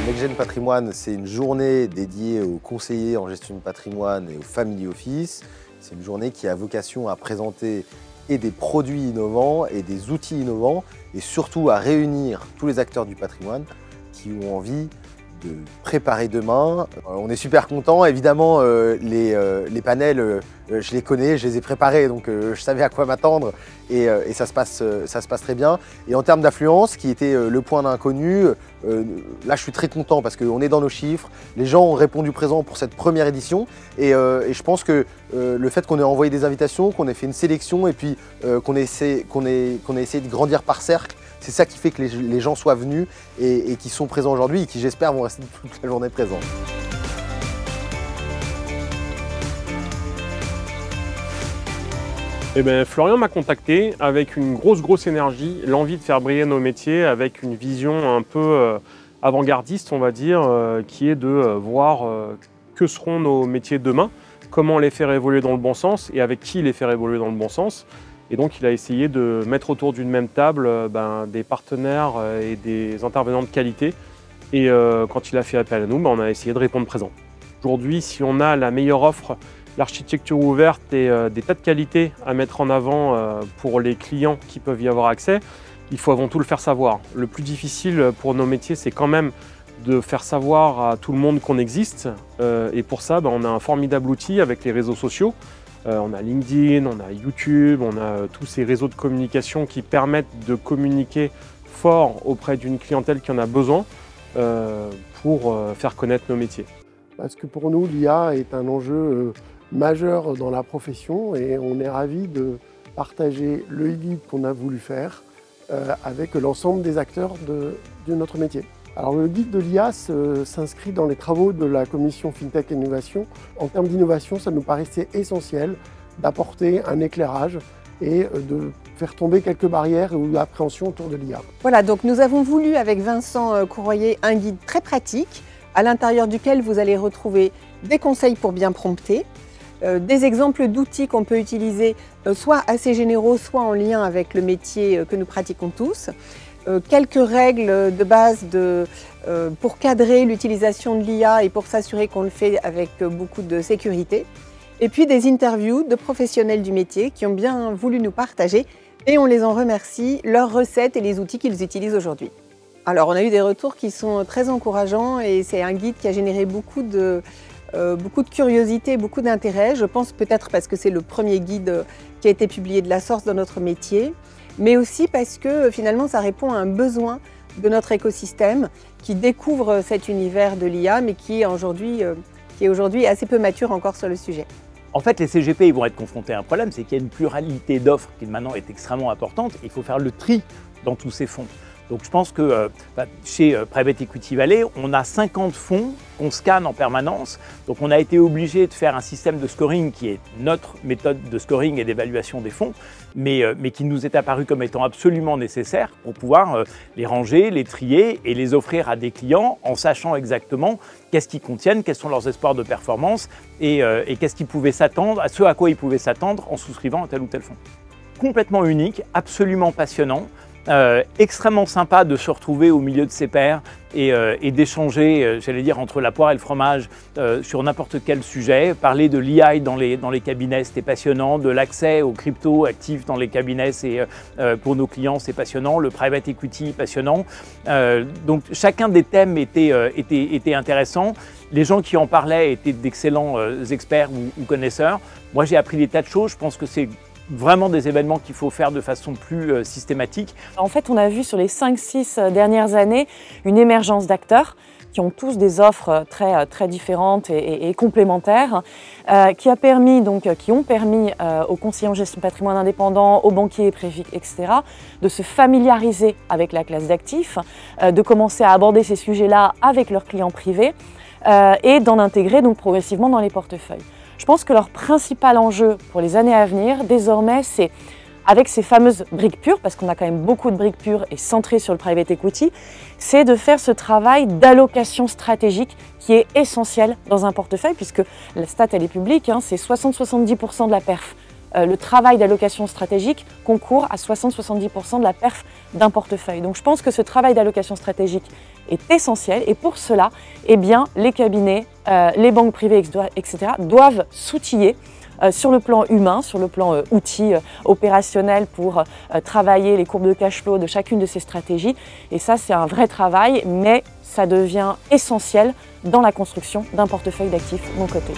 NextGen Patrimoine, c'est une journée dédiée aux conseillers en gestion de patrimoine et aux family office. C'est une journée qui a vocation à présenter et des produits innovants et des outils innovants et surtout à réunir tous les acteurs du patrimoine qui ont envie de préparer demain. On est super contents. Évidemment, les panels, je les connais, je les ai préparés, donc je savais à quoi m'attendre et ça se passe très bien. Et en termes d'affluence, qui était le point d'inconnu, là je suis très content parce qu'on est dans nos chiffres. Les gens ont répondu présent pour cette première édition et je pense que le fait qu'on ait envoyé des invitations, qu'on ait fait une sélection et puis qu'on ait essayé de grandir par cercle, c'est ça qui fait que les gens soient venus et qui sont présents aujourd'hui et qui, j'espère, vont rester toute la journée présents. Eh bien, Florian m'a contacté avec une grosse énergie, l'envie de faire briller nos métiers avec une vision un peu avant-gardiste, on va dire, qui est de voir que seront nos métiers demain, comment les faire évoluer dans le bon sens et avec qui les faire évoluer dans le bon sens. Et donc, il a essayé de mettre autour d'une même table des partenaires et des intervenants de qualité. Et quand il a fait appel à nous, on a essayé de répondre présent. Aujourd'hui, si on a la meilleure offre, l'architecture ouverte et des tas de qualités à mettre en avant pour les clients qui peuvent y avoir accès, il faut avant tout le faire savoir. Le plus difficile pour nos métiers, c'est quand même de faire savoir à tout le monde qu'on existe. Et pour ça, on a un formidable outil avec les réseaux sociaux. On a LinkedIn, on a YouTube, on a tous ces réseaux de communication qui permettent de communiquer fort auprès d'une clientèle qui en a besoin pour faire connaître nos métiers. Parce que pour nous, l'IA est un enjeu majeur dans la profession et on est ravis de partager le guide qu'on a voulu faire avec l'ensemble des acteurs de notre métier. Alors le guide de l'IA s'inscrit dans les travaux de la commission FinTech Innovation. En termes d'innovation, ça nous paraissait essentiel d'apporter un éclairage et de faire tomber quelques barrières ou appréhensions autour de l'IA. Voilà, donc nous avons voulu avec Vincent Courroyer un guide très pratique à l'intérieur duquel vous allez retrouver des conseils pour bien prompter, des exemples d'outils qu'on peut utiliser soit assez généraux, soit en lien avec le métier que nous pratiquons tous, quelques règles de base pour cadrer l'utilisation de l'IA et pour s'assurer qu'on le fait avec beaucoup de sécurité. Et puis des interviews de professionnels du métier qui ont bien voulu nous partager et on les en remercie, leurs recettes et les outils qu'ils utilisent aujourd'hui. Alors on a eu des retours qui sont très encourageants et c'est un guide qui a généré beaucoup de curiosité, beaucoup d'intérêt. Je pense peut-être parce que c'est le premier guide qui a été publié de la sorte dans notre métier, mais aussi parce que finalement ça répond à un besoin de notre écosystème qui découvre cet univers de l'IA mais qui est aujourd'hui assez peu mature encore sur le sujet. En fait, les CGP ils vont être confrontés à un problème, c'est qu'il y a une pluralité d'offres qui maintenant est extrêmement importante. Il faut faire le tri dans tous ces fonds. Donc je pense que chez Private Equity Valley, on a 50 fonds qu'on scanne en permanence. Donc on a été obligé de faire un système de scoring qui est notre méthode de scoring et d'évaluation des fonds, mais qui nous est apparu comme étant absolument nécessaire pour pouvoir les ranger, les trier et les offrir à des clients en sachant exactement qu'est-ce qu'ils contiennent, quels sont leurs espoirs de performance et qu'est-ce qu'ils pouvaient s'attendre, ce à quoi ils pouvaient s'attendre en souscrivant à tel ou tel fonds. Complètement unique, absolument passionnant. Extrêmement sympa de se retrouver au milieu de ses pairs et d'échanger, j'allais dire, entre la poire et le fromage sur n'importe quel sujet. Parler de l'EI dans les cabinets, c'était passionnant. De l'accès aux crypto actifs dans les cabinets, pour nos clients, c'est passionnant. Le private equity, passionnant. Donc chacun des thèmes était intéressant. Les gens qui en parlaient étaient d'excellents experts ou connaisseurs. Moi, j'ai appris des tas de choses. Je pense que c'est vraiment des événements qu'il faut faire de façon plus systématique. En fait, on a vu sur les 5-6 dernières années une émergence d'acteurs qui ont tous des offres très différentes et complémentaires, qui ont permis aux conseillers en gestion de patrimoine indépendants, aux banquiers, préfets, etc., de se familiariser avec la classe d'actifs, de commencer à aborder ces sujets-là avec leurs clients privés et d'en intégrer donc progressivement dans les portefeuilles. Je pense que leur principal enjeu pour les années à venir, désormais, c'est avec ces fameuses briques pures, parce qu'on a quand même beaucoup de briques pures et centrées sur le private equity, c'est de faire ce travail d'allocation stratégique qui est essentiel dans un portefeuille, puisque la stat elle est publique, c'est 60-70% de la perf le travail d'allocation stratégique concourt à 60-70% de la perf d'un portefeuille. Donc je pense que ce travail d'allocation stratégique est essentiel et pour cela, eh bien, les cabinets, les banques privées, etc. doivent s'outiller sur le plan humain, sur le plan outils opérationnels pour travailler les courbes de cash flow de chacune de ces stratégies. Et ça, c'est un vrai travail, mais ça devient essentiel dans la construction d'un portefeuille d'actifs non cotés.